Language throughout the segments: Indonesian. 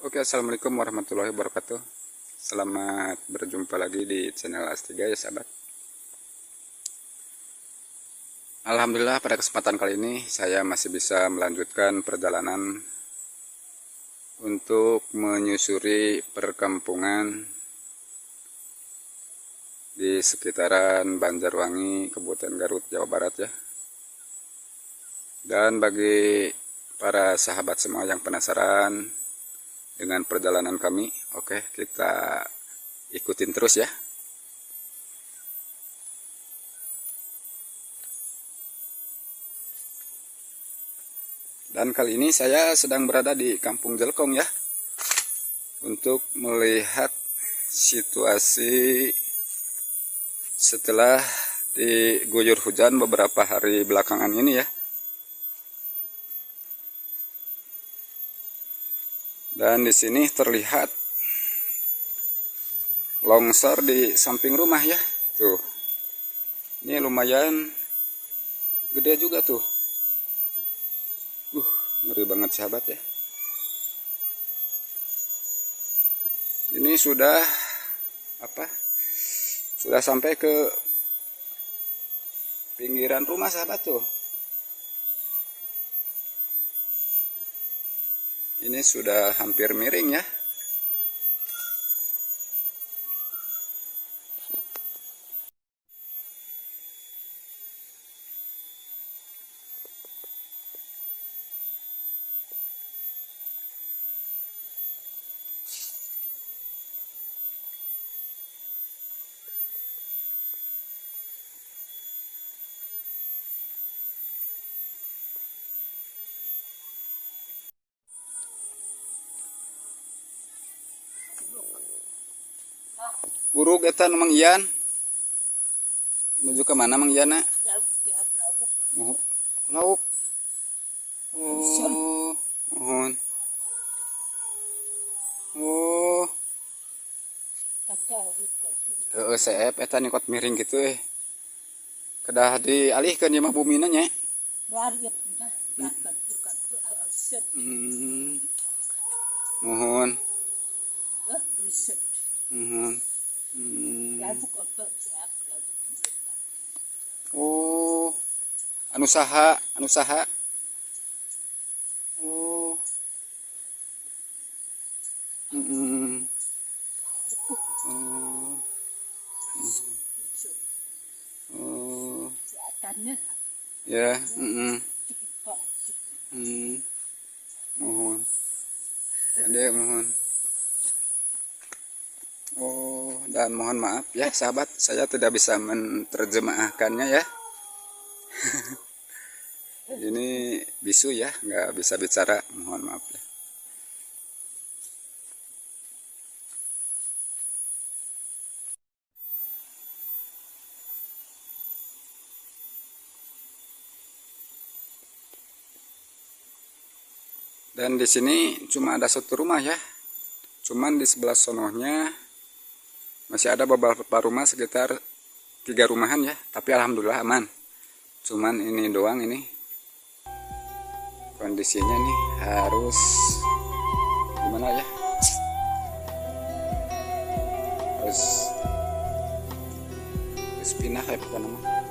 Oke, assalamualaikum warahmatullahi wabarakatuh. Selamat berjumpa lagi di channel As3 ya sahabat. Alhamdulillah pada kesempatan kali ini saya masih bisa melanjutkan perjalanan untuk menyusuri perkampungan di sekitaran Banjarwangi, Kabupaten Garut, Jawa Barat ya. Dan bagi para sahabat semua yang penasaran dengan perjalanan kami, oke, kita ikutin terus ya. Dan kali ini saya sedang berada di Kampung Jelkong ya, untuk melihat situasi setelah diguyur hujan beberapa hari belakangan ini ya. Dan di sini terlihat longsor di samping rumah ya. Tuh. Ini lumayan gede juga tuh. Ngeri banget sahabat ya. Ini sudah sudah sampai ke pinggiran rumah sahabat tuh. Ini sudah hampir miring ya. Urug eta nu Mang Ian. Menuju ke mana Mang Ian? Oh, lauk. Oh, mohon. Oh. Seep eta nikot miring gitu kedah dialihkeun di mah bumina nya. Mohon. Mohon. Oh, anu saha? Oh. Oh. Oh. Ya, mohon. Adek mohon. Oh, dan mohon maaf ya sahabat, saya tidak bisa menerjemahkannya ya. Ini bisu ya, nggak bisa bicara, mohon maaf ya. Dan di sini cuma ada satu rumah ya, cuman di sebelah sonohnya masih ada beberapa rumah, sekitar 3 rumahan ya, tapi alhamdulillah aman. Cuman ini doang, ini kondisinya nih harus gimana ya, harus pindah kayak apa namanya.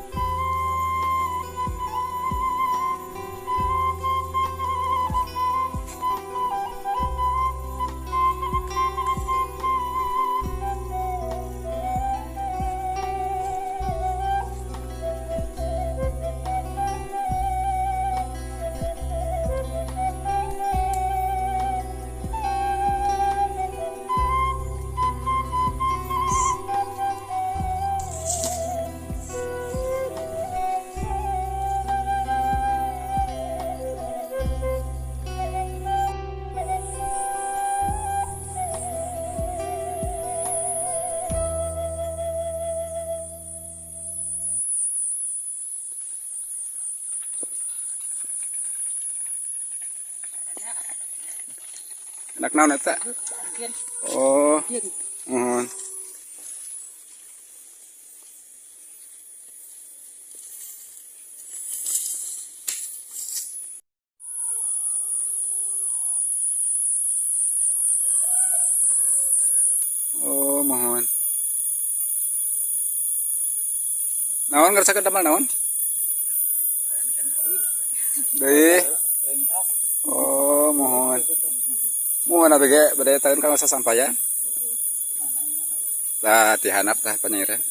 Nak naon eta? Oh. Mohon. Oh, mohon. Naon ngerasa damel naon? Deui. Oh, mohon. Mohon abg bade taeun kana sasampayan. Tah tihanap tah panyiran.